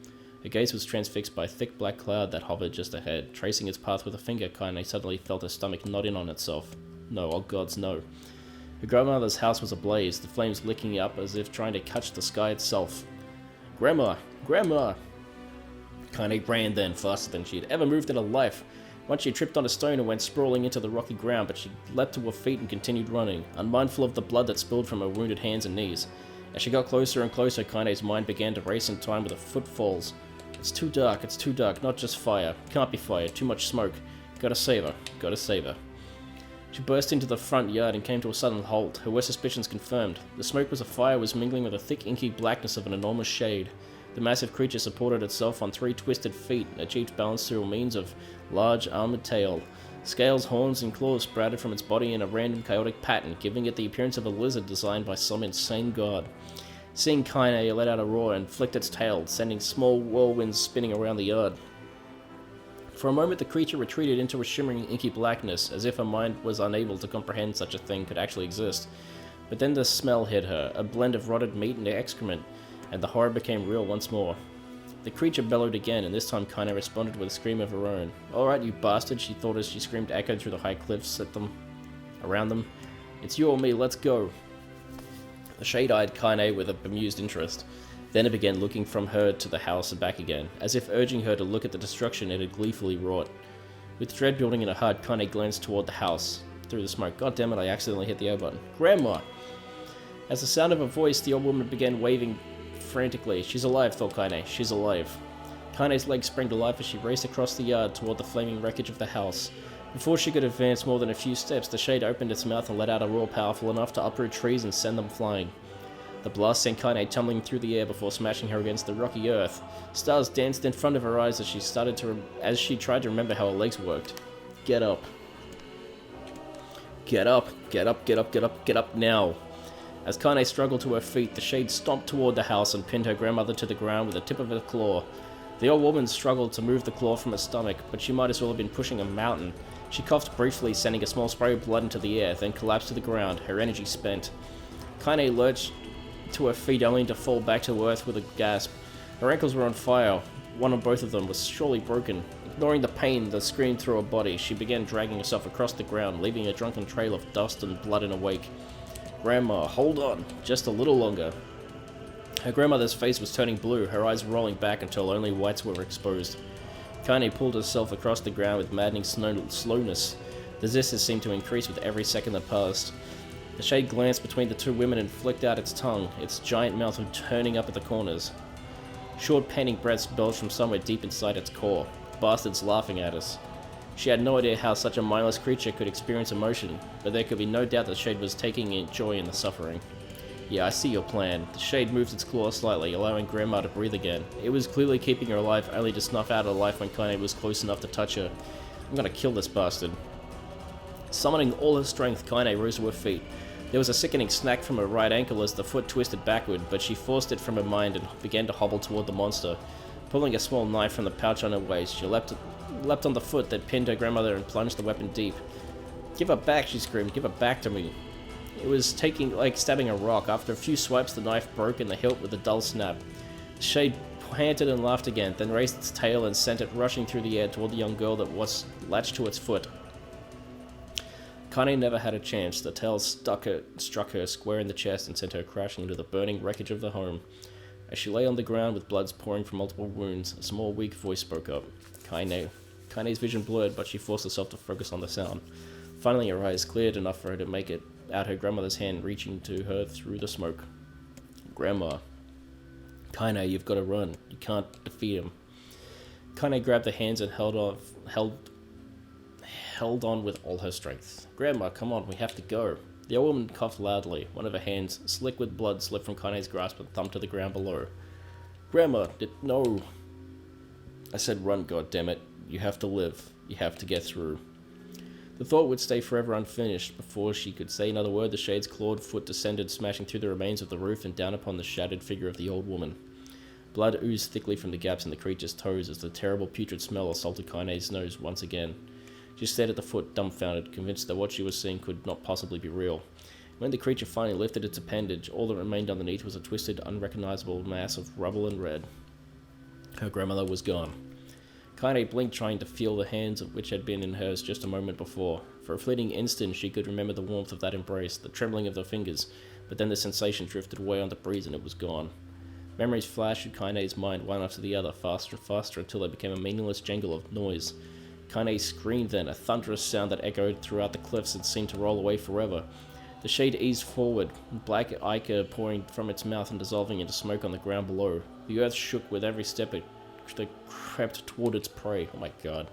Her gaze was transfixed by a thick black cloud that hovered just ahead. Tracing its path with a finger, Kaine suddenly felt her stomach knot in on itself. No, oh gods, no. Her grandmother's house was ablaze, the flames licking up as if trying to catch the sky itself. Grandma! Grandma! Kaine ran then, faster than she had ever moved in her life. Once she tripped on a stone and went sprawling into the rocky ground, but she leapt to her feet and continued running, unmindful of the blood that spilled from her wounded hands and knees. As she got closer and closer, Kaine's mind began to race in time with the footfalls. It's too dark, not just fire. Can't be fire, too much smoke. Gotta save her. Gotta save her. She burst into the front yard and came to a sudden halt, her worst suspicions confirmed. The smoke was a fire was mingling with the thick inky blackness of an enormous shade. The massive creature supported itself on 3 twisted feet and achieved balance through means of large armored tail. Scales, horns, and claws sprouted from its body in a random chaotic pattern, giving it the appearance of a lizard designed by some insane god. Seeing Kaine, it let out a roar and flicked its tail, sending small whirlwinds spinning around the yard. For a moment the creature retreated into a shimmering inky blackness, as if her mind was unable to comprehend such a thing could actually exist. But then the smell hit her, a blend of rotted meat and excrement, and the horror became real once more. The creature bellowed again, and this time Kaine responded with a scream of her own. "Alright, you bastard," she thought as she screamed, echoed through the high cliffs around them. "It's you or me, let's go." The shade eyed Kaine with a bemused interest. Then it began looking from her to the house and back again, as if urging her to look at the destruction it had gleefully wrought. With dread building in her heart, Kaine glanced toward the house. Through the smoke. God damn it, I accidentally hit the A button. "Grandma!" As the sound of her voice, the old woman began waving frantically. "She's alive," thought Kaine. "She's alive." Kaine's legs sprang to life as she raced across the yard toward the flaming wreckage of the house. Before she could advance more than a few steps, the shade opened its mouth and let out a roar powerful enough to uproot trees and send them flying. The blast sent Kaine tumbling through the air before smashing her against the rocky earth. Stars danced in front of her eyes as she tried to remember how her legs worked. Get up. Get up. Get up, get up, get up, get up now. As Kaine struggled to her feet, the shade stomped toward the house and pinned her grandmother to the ground with the tip of her claw. The old woman struggled to move the claw from her stomach, but she might as well have been pushing a mountain. She coughed briefly, sending a small spray of blood into the air, then collapsed to the ground, her energy spent. Kaine lurched to her feet only to fall back to earth with a gasp. Her ankles were on fire. One or both of them was surely broken. Ignoring the pain that screamed through her body, she began dragging herself across the ground, leaving a drunken trail of dust and blood in her wake. "Grandma, hold on, just a little longer." Her grandmother's face was turning blue, her eyes rolling back until only whites were exposed. Kaine pulled herself across the ground with maddening slowness. The zisses seemed to increase with every second that passed. The shade glanced between the two women and flicked out its tongue, its giant mouth turning up at the corners. Short panting breaths belched from somewhere deep inside its core. Bastards laughing at us. She had no idea how such a mindless creature could experience emotion, but there could be no doubt the shade was taking joy in the suffering. "Yeah, I see your plan." The shade moved its claw slightly, allowing Grandma to breathe again. It was clearly keeping her alive, only to snuff out her life when Kaine was close enough to touch her. "I'm gonna kill this bastard." Summoning all her strength, Kaine rose to her feet. There was a sickening snack from her right ankle as the foot twisted backward, but she forced it from her mind and began to hobble toward the monster. Pulling a small knife from the pouch on her waist, she leapt on the foot that pinned her grandmother and plunged the weapon deep. "Give her back," she screamed. "Give her back to me." It was like stabbing a rock. After a few swipes, the knife broke in the hilt with a dull snap. The shade panted and laughed again, then raised its tail and sent it rushing through the air toward the young girl that was latched to its foot. Kaine never had a chance. The tail struck her square in the chest and sent her crashing into the burning wreckage of the home. As she lay on the ground with blood pouring from multiple wounds, a small weak voice spoke up. "Kaine." Kaine's vision blurred, but she forced herself to focus on the sound. Finally, her eyes cleared enough for her to make it out her grandmother's hand reaching to her through the smoke. "Grandma." "Kaine, you've got to run. You can't defeat him." Kaine grabbed the hands and held on with all her strength. "Grandma, come on, we have to go." The old woman coughed loudly. One of her hands, slick with blood, slipped from Kaine's grasp and thumped to the ground below. "Grandma, no." "I said run, goddammit. You have to live. You have to get through." The thought would stay forever unfinished. Before she could say another word, the shade's clawed foot descended, smashing through the remains of the roof and down upon the shattered figure of the old woman. Blood oozed thickly from the gaps in the creature's toes as the terrible putrid smell assaulted Kaine's nose once again. She stared at the foot, dumbfounded, convinced that what she was seeing could not possibly be real. When the creature finally lifted its appendage, all that remained underneath was a twisted, unrecognizable mass of rubble and red. Her grandmother was gone. Kaine blinked, trying to feel the hands which had been in hers just a moment before. For a fleeting instant she could remember the warmth of that embrace, the trembling of the fingers, but then the sensation drifted away on the breeze and it was gone. Memories flashed through Kaine's mind one after the other, faster and faster, until they became a meaningless jangle of noise. Kaine screamed then, a thunderous sound that echoed throughout the cliffs and seemed to roll away forever. The shade eased forward, black ichor pouring from its mouth and dissolving into smoke on the ground below. The earth shook with every step it crept toward its prey. Oh my god.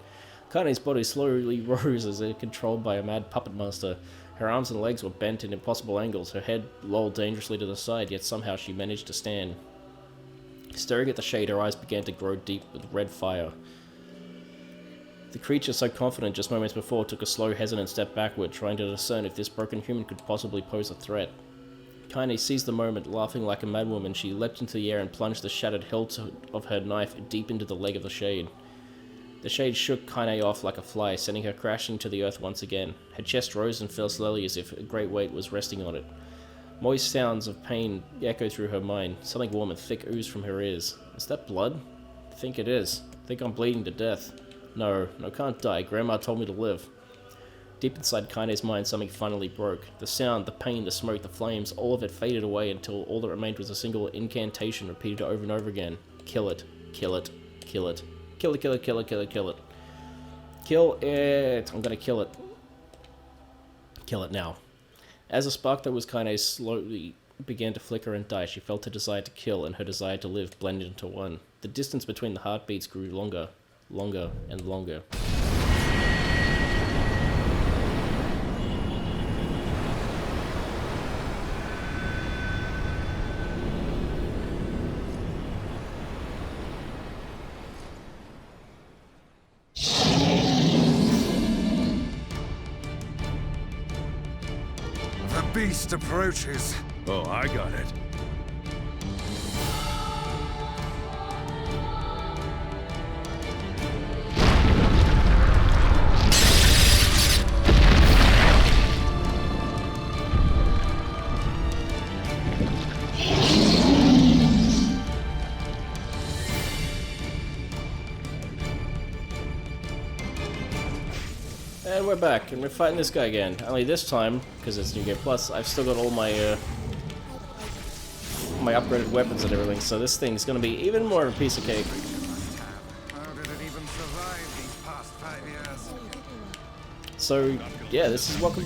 Kaine's body slowly rose as if controlled by a mad puppet master. Her arms and legs were bent in impossible angles, her head lolled dangerously to the side, yet somehow she managed to stand. Staring at the shade, her eyes began to grow deep with red fire. The creature, so confident just moments before, took a slow, hesitant step backward, trying to discern if this broken human could possibly pose a threat. Kaine seized the moment, laughing like a madwoman. She leapt into the air and plunged the shattered hilt of her knife deep into the leg of the shade. The shade shook Kaine off like a fly, sending her crashing to the earth once again. Her chest rose and fell slowly as if a great weight was resting on it. Moist sounds of pain echoed through her mind. Something warm and thick oozed from her ears. Is that blood? I think it is. I think I'm bleeding to death. No, can't die. Grandma told me to live. Deep inside Kaine's mind, something finally broke. The sound, the pain, the smoke, the flames, all of it faded away until all that remained was a single incantation repeated over and over again. Kill it. Kill it. Kill it. Kill it, kill it, kill it, kill it, kill it. Kill it. I'm gonna kill it. Kill it now. As a spark that was Kaine slowly began to flicker and die, she felt her desire to kill and her desire to live blended into one. The distance between the heartbeats grew longer, longer, and longer. The beast approaches. Oh, I got it. And we're back, and we're fighting this guy again. Only this time, because it's New Game Plus, I've still got all my my upgraded weapons and everything, so this thing's gonna be even more of a piece of cake. How did it even survive these past 5 years? So, yeah, this is welcome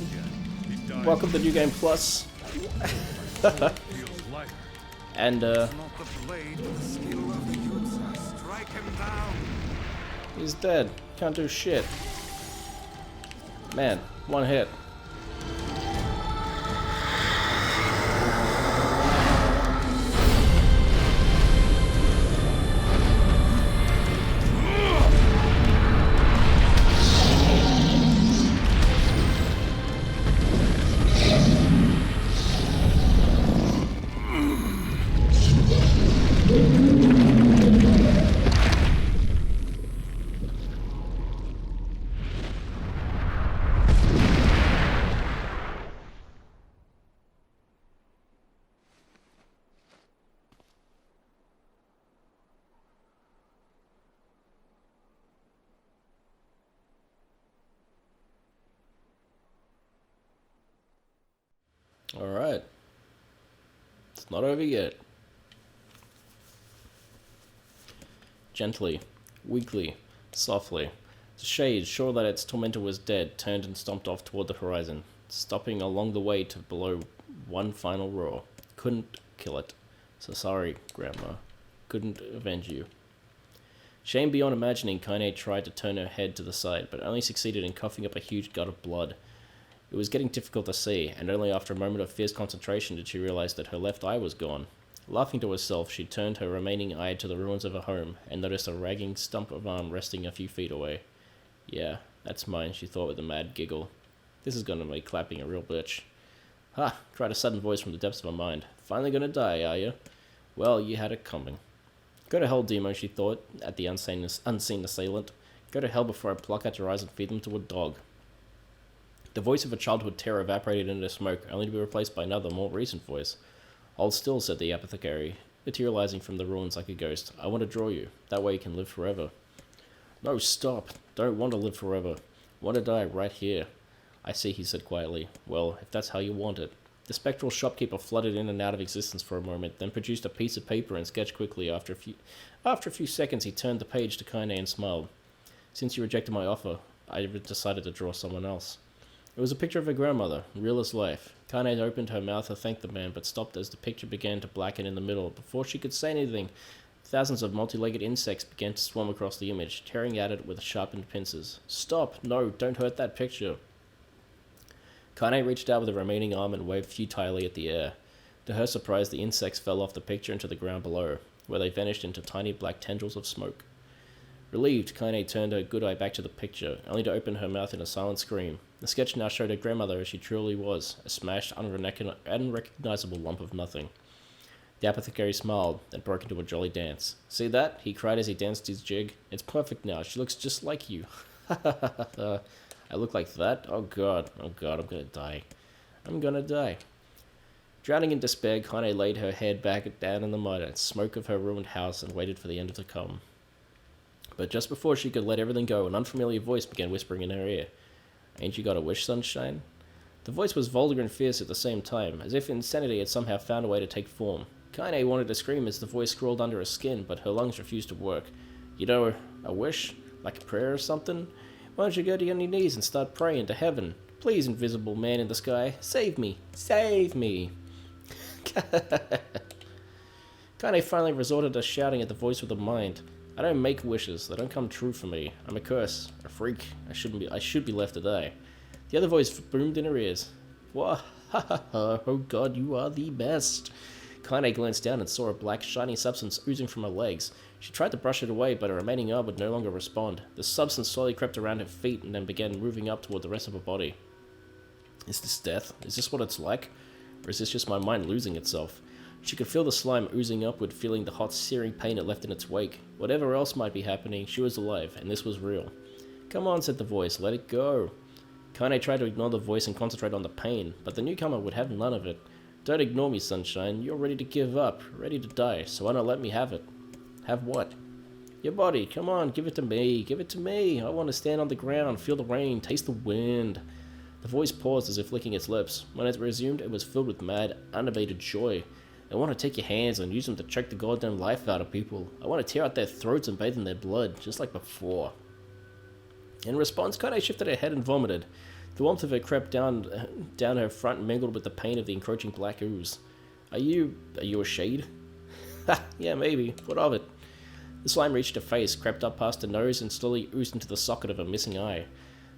to New Game Plus. And, Not the blade, the skill of the user. Strike him down. he's dead. Can't do shit. Man, one hit. Alright. It's not over yet. Gently, weakly, softly. The shade, sure that its tormentor was dead, turned and stomped off toward the horizon, stopping along the way to below one final roar. Couldn't kill it. So sorry, Grandma. Couldn't avenge you. Shame beyond imagining, Kaine tried to turn her head to the side, but only succeeded in coughing up a huge gut of blood. It was getting difficult to see, and only after a moment of fierce concentration did she realize that her left eye was gone. Laughing to herself, she turned her remaining eye to the ruins of her home, and noticed a ragging stump of arm resting a few feet away. Yeah, that's mine, she thought with a mad giggle. This is gonna make clapping a real bitch. Ha! Cried a sudden voice from the depths of her mind. Finally gonna die, are you? Well, you had it coming. Go to hell, Demo, she thought, at the unseen assailant. Go to hell before I pluck out your eyes and feed them to a dog. The voice of a childhood terror evaporated into smoke, only to be replaced by another, more recent voice. Hold still, said the apothecary, materializing from the ruins like a ghost. I want to draw you. That way you can live forever. No, stop. Don't want to live forever. Want to die right here. I see, he said quietly. Well, if that's how you want it. The spectral shopkeeper fluttered in and out of existence for a moment, then produced a piece of paper and sketched quickly. After a few seconds, he turned the page to Kaine and smiled. Since you rejected my offer, I decided to draw someone else. It was a picture of her grandmother, real as life. Kaine opened her mouth to thank the man, but stopped as the picture began to blacken in the middle. Before she could say anything, Thousands of multi-legged insects began to swarm across the image, tearing at it with sharpened pincers. Stop! No, don't hurt that picture. Kaine reached out with the remaining arm and waved futilely at the air. To her surprise, the insects fell off the picture into the ground below, where they vanished into tiny black tendrils of smoke. Relieved, Kaine turned her good eye back to the picture, only to open her mouth in a silent scream. The sketch now showed her grandmother as she truly was, a smashed, unrecognizable lump of nothing. The apothecary smiled, then broke into a jolly dance. See that? He cried as he danced his jig. It's perfect now. She looks just like you. I look like that? Oh god, I'm gonna die. I'm gonna die. Drowning in despair, Kaine laid her head back down in the mud and smoke of her ruined house and waited for the end to come. But just before she could let everything go, an unfamiliar voice began whispering in her ear. Ain't you got a wish, sunshine? The voice was vulgar and fierce at the same time, as if insanity had somehow found a way to take form. Kaine wanted to scream as the voice crawled under her skin, but her lungs refused to work. You know, a wish? Like a prayer or something? Why don't you go to your knees and start praying to heaven? Please, invisible man in the sky, save me! Save me! Kaine finally resorted to shouting at the voice with a mind. I don't make wishes. They don't come true for me. I'm a curse. A freak. I should be left to die. The other voice boomed in her ears. Wah, ha ha ha, oh god, you are the best. Kaine glanced down and saw a black, shiny substance oozing from her legs. She tried to brush it away, but her remaining arm would no longer respond. The substance slowly crept around her feet and then began moving up toward the rest of her body. Is this death? Is this what it's like? Or is this just my mind losing itself? She could feel the slime oozing upward, feeling the hot, searing pain it left in its wake. Whatever else might be happening, she was alive, and this was real. Come on, said the voice, let it go. Kaine tried to ignore the voice and concentrate on the pain, but the newcomer would have none of it. Don't ignore me, sunshine. You're ready to give up, ready to die, so why not let me have it? Have what? Your body. Come on, give it to me. Give it to me. I want to stand on the ground, feel the rain, taste the wind. The voice paused as if licking its lips. When it resumed, it was filled with mad, unabated joy. I want to take your hands and use them to choke the goddamn life out of people. I want to tear out their throats and bathe in their blood, just like before. In response, Kaine shifted her head and vomited. The warmth of it crept down her front and mingled with the pain of the encroaching black ooze. Are you a shade? Ha, yeah, maybe. What of it? The slime reached her face, crept up past her nose, and slowly oozed into the socket of her missing eye.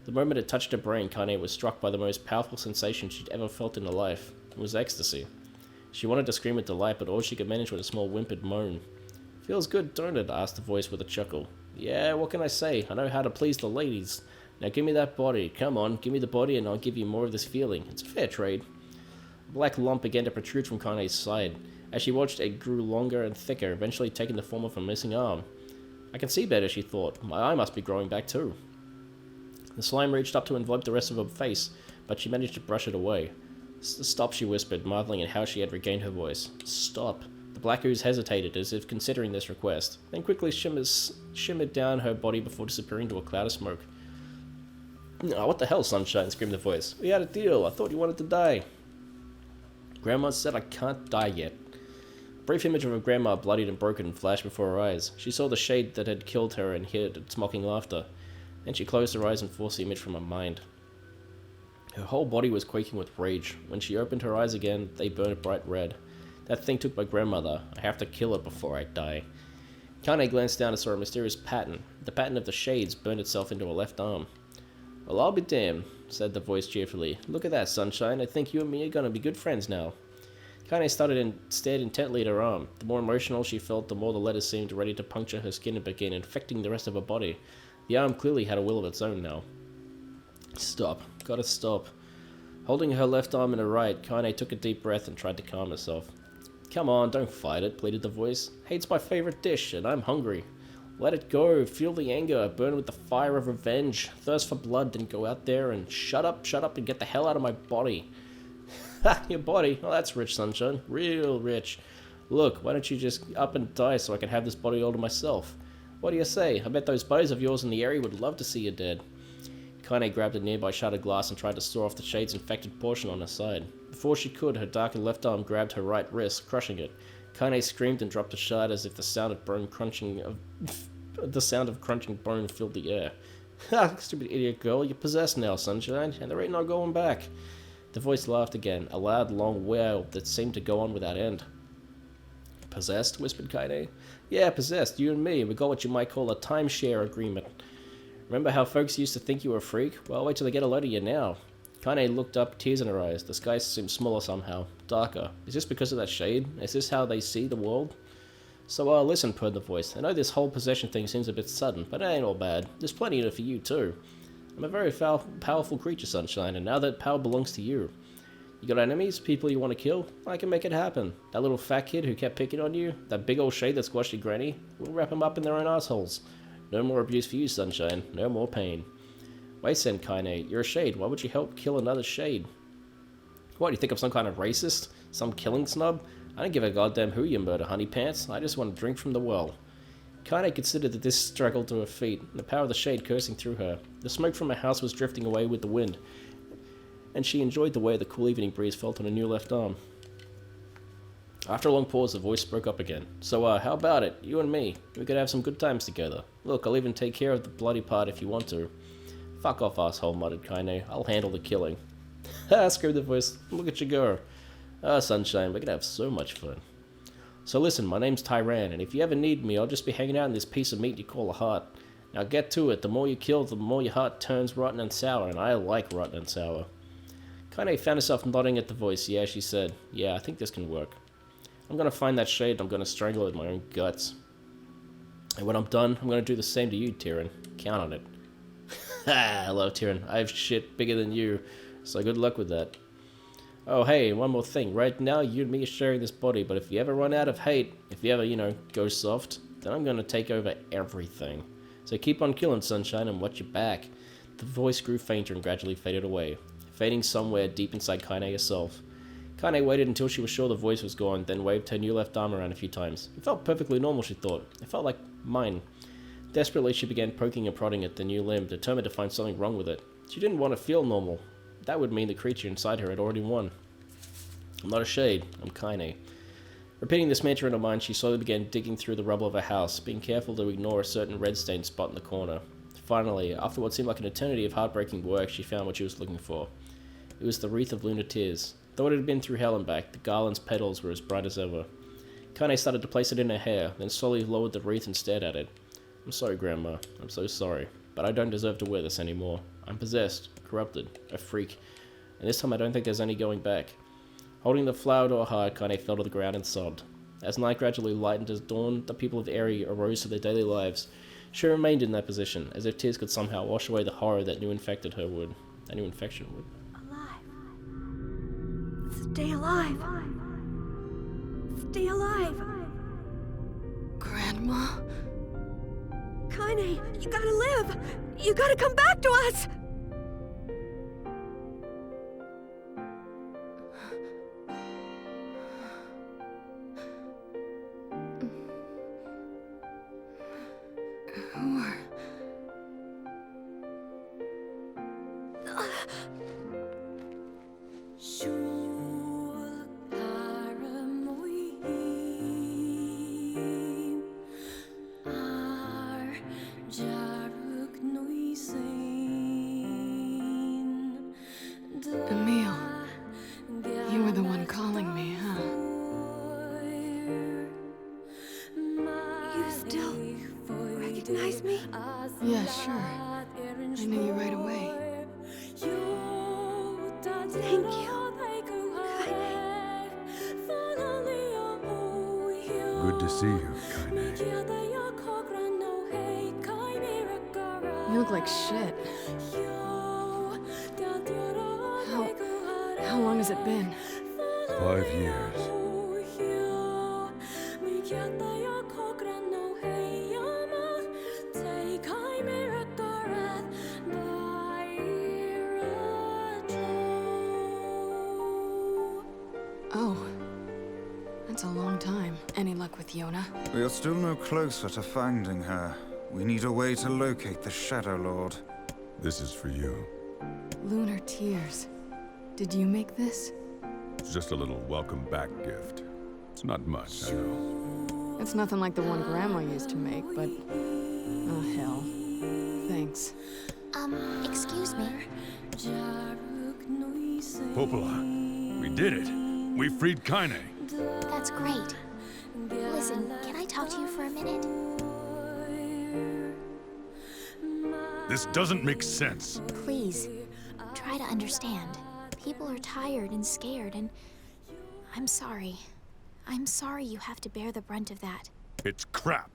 The moment it touched her brain, Kaine was struck by the most powerful sensation she'd ever felt in her life. It was ecstasy. She wanted to scream with delight, but all she could manage was a small whimpered moan. Feels good, don't it? Asked the voice with a chuckle. Yeah, what can I say? I know how to please the ladies. Now give me that body. Come on, give me the body and I'll give you more of this feeling. It's a fair trade. A black lump began to protrude from Kaine's side. As she watched, it grew longer and thicker, eventually taking the form of a missing arm. I can see better, she thought. My eye must be growing back too. The slime reached up to envelop the rest of her face, but she managed to brush it away. Stop, she whispered, marveling at how she had regained her voice. Stop. The black ooze hesitated, as if considering this request, then quickly shimmered down her body before disappearing into a cloud of smoke. Oh, what the hell, sunshine? Screamed the voice. We had a deal. I thought you wanted to die. Grandma said I can't die yet. A brief image of her grandma, bloodied and broken, flashed before her eyes. She saw the shade that had killed her and heard its mocking laughter. Then she closed her eyes and forced the image from her mind. Her whole body was quaking with rage. When she opened her eyes again, they burned bright red. That thing took my grandmother. I have to kill it before I die. Kaine glanced down and saw a mysterious pattern. The pattern of the shades burned itself into her left arm. Well, I'll be damned, said the voice cheerfully. Look at that, sunshine. I think you and me are gonna be good friends now. Kaine started and stared intently at her arm. The more emotional she felt, the more the letters seemed ready to puncture her skin and begin infecting the rest of her body. The arm clearly had a will of its own now. Stop. Gotta stop. Holding her left arm in her right, Kaine took a deep breath and tried to calm herself. Come on, don't fight it, pleaded the voice. Hate's my favorite dish, and I'm hungry. Let it go, feel the anger, burn with the fire of revenge, thirst for blood, then go out there and shut up, and get the hell out of my body. Ha, your body? Oh, that's rich, sunshine. Real rich. Look, why don't you just up and die so I can have this body all to myself? What do you say? I bet those buddies of yours in the area would love to see you dead. Kaine grabbed a nearby shattered glass and tried to saw off the shade's infected portion on her side. Before she could, her darkened left arm grabbed her right wrist, crushing it. Kaine screamed and dropped a shard as if the sound of crunching bone filled the air. Ha! Stupid idiot girl, you're possessed now, sunshine, and there ain't no going back. The voice laughed again, a loud, long wail that seemed to go on without end. Possessed? Whispered Kaine. Yeah, possessed, you and me. We got what you might call a timeshare agreement. Remember how folks used to think you were a freak? Well, wait till they get a load of you now. Kaine looked up, tears in her eyes. The sky seemed smaller somehow, darker. Is this because of that shade? Is this how they see the world? So, listen, purred the voice. I know this whole possession thing seems a bit sudden, but it ain't all bad. There's plenty in it for you, too. I'm a very powerful creature, Sunshine, and now that power belongs to you. You got enemies? People you want to kill? I can make it happen. That little fat kid who kept picking on you? That big old shade that squashed your granny? We'll wrap them up in their own assholes. No more abuse for you, Sunshine. No more pain. Wait, Sen Kaine, you're a shade. Why would you help kill another shade? What, do you think I'm some kind of racist? Some killing snub? I don't give a goddamn who you murder, honey pants. I just want to drink from the well. Kaine considered that this struggled to her feet, the power of the shade coursing through her. The smoke from her house was drifting away with the wind, and she enjoyed the way the cool evening breeze felt on her new left arm. After a long pause, the voice spoke up again. So, how about it? You and me. We could have some good times together. Look, I'll even take care of the bloody part if you want to. Fuck off, asshole, muttered Kaine. I'll handle the killing. Ha, screamed the voice. Look at you go. Ah, Sunshine, we're gonna have so much fun. So listen, my name's Tyran, and if you ever need me, I'll just be hanging out in this piece of meat you call a heart. Now get to it. The more you kill, the more your heart turns rotten and sour, and I like rotten and sour. Kaine found herself nodding at the voice. Yeah, she said. Yeah, I think this can work. I'm gonna find that shade and I'm gonna strangle it with my own guts. And when I'm done, I'm gonna do the same to you, Tyran. Count on it. Ha! I love Tyran. I have shit bigger than you, so good luck with that. Oh, hey, one more thing. Right now, you and me are sharing this body, but if you ever run out of hate, if you ever, go soft, then I'm gonna take over everything. So keep on killing, Sunshine, and watch your back. The voice grew fainter and gradually faded away, fading somewhere deep inside Kaine herself. Kaine waited until she was sure the voice was gone, then waved her new left arm around a few times. It felt perfectly normal, she thought. It felt like mine. Desperately, she began poking and prodding at the new limb, determined to find something wrong with it. She didn't want to feel normal. That would mean the creature inside her had already won. I'm not a shade, I'm Kaine. Repeating this mantra in her mind, she slowly began digging through the rubble of her house, being careful to ignore a certain red-stained spot in the corner. Finally, after what seemed like an eternity of heartbreaking work, she found what she was looking for. It was the wreath of lunar tears. Though it had been through hell and back, the garland's petals were as bright as ever. Kaine started to place it in her hair, then slowly lowered the wreath and stared at it. I'm sorry, Grandma. I'm so sorry. But I don't deserve to wear this anymore. I'm possessed, corrupted, a freak. And this time I don't think there's any going back. Holding the flower to her heart, Kaine fell to the ground and sobbed. As night gradually lightened as dawn, the people of Eri arose to their daily lives. She remained in that position, as if tears could somehow wash away the horror that new infection would. Alive. Stay alive. Stay alive. Grandma? Kaine, you gotta live. You gotta come back to us. Who are... Emil, you were the one calling me, huh? You still recognize me? Yeah, sure. I knew you right away. Thank you, Kaine. Good to see you, Kaine. You look like shit. How long has it been? 5 years. Oh. That's a long time. Any luck with Yona? We are still no closer to finding her. We need a way to locate the Shadow Lord. This is for you. Lunar tears. Did you make this? It's just a little welcome back gift. It's not much, I know. It's nothing like the one Grandma used to make, but... oh, hell. Thanks. Excuse me. Popola, we did it. We freed Kaine. That's great. talk to you for a minute? This doesn't make sense. Please, try to understand. People are tired and scared, and I'm sorry. I'm sorry you have to bear the brunt of that. It's crap.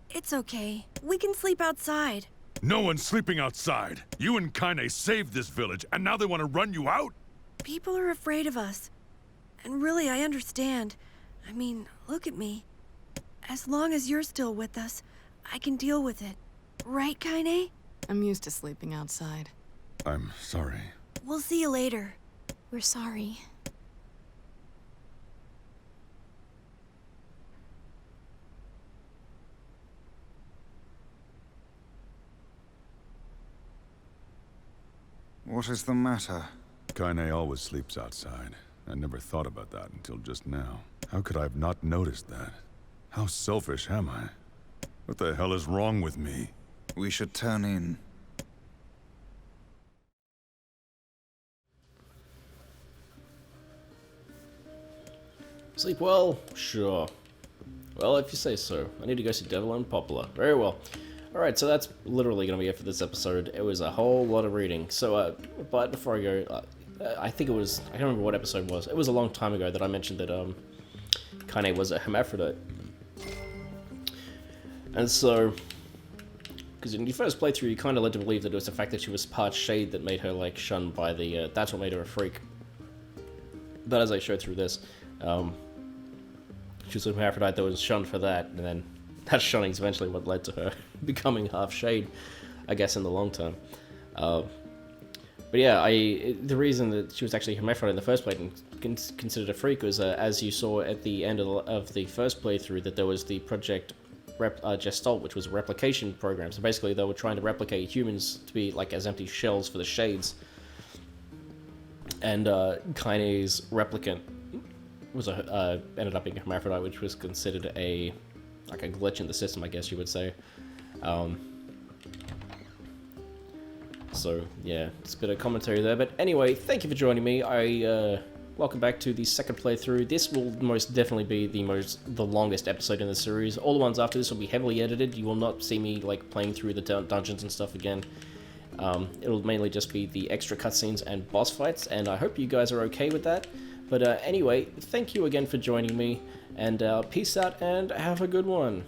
It's okay. We can sleep outside. No one's sleeping outside. You and Kaine saved this village, and now they want to run you out? People are afraid of us. And really, I understand. I mean, look at me. As long as you're still with us, I can deal with it. Right, Kaine? I'm used to sleeping outside. I'm sorry. We'll see you later. We're sorry. What is the matter? Kaine always sleeps outside. I never thought about that until just now. How could I have not noticed that? How selfish am I? What the hell is wrong with me? We should turn in. Sleep well? Sure. Well, if you say so. I need to go see Devil and Poplar. Very well. Alright, so that's literally going to be it for this episode. It was a whole lot of reading. So, but before I go, I think it was, I don't remember what episode it was. It was a long time ago that I mentioned that, Kaine was a hermaphrodite. And so, because in your first playthrough, you kind of led to believe that it was the fact that she was part shade that made her, like, shunned by the, that's what made her a freak. But as I showed through this, she was a hermaphrodite that was shunned for that, and then that shunning is eventually what led to her becoming half shade, I guess, in the long term. But yeah, the reason that she was actually hermaphrodite in the first place and considered a freak was, as you saw at the end of the first playthrough, that there was the Project Gestalt, which was a replication program. So basically, they were trying to replicate humans to be like as empty shells for the shades. And Kaine's replicant was ended up being a hermaphrodite, which was considered a glitch in the system, I guess you would say. So yeah, it's a bit of commentary there. But anyway, thank you for joining me. Welcome back to the second playthrough. This will most definitely be the longest episode in the series. All the ones after this will be heavily edited. You will not see me like playing through the dungeons and stuff again. It'll mainly just be the extra cutscenes and boss fights, and I hope you guys are okay with that. But anyway, thank you again for joining me, and peace out and have a good one.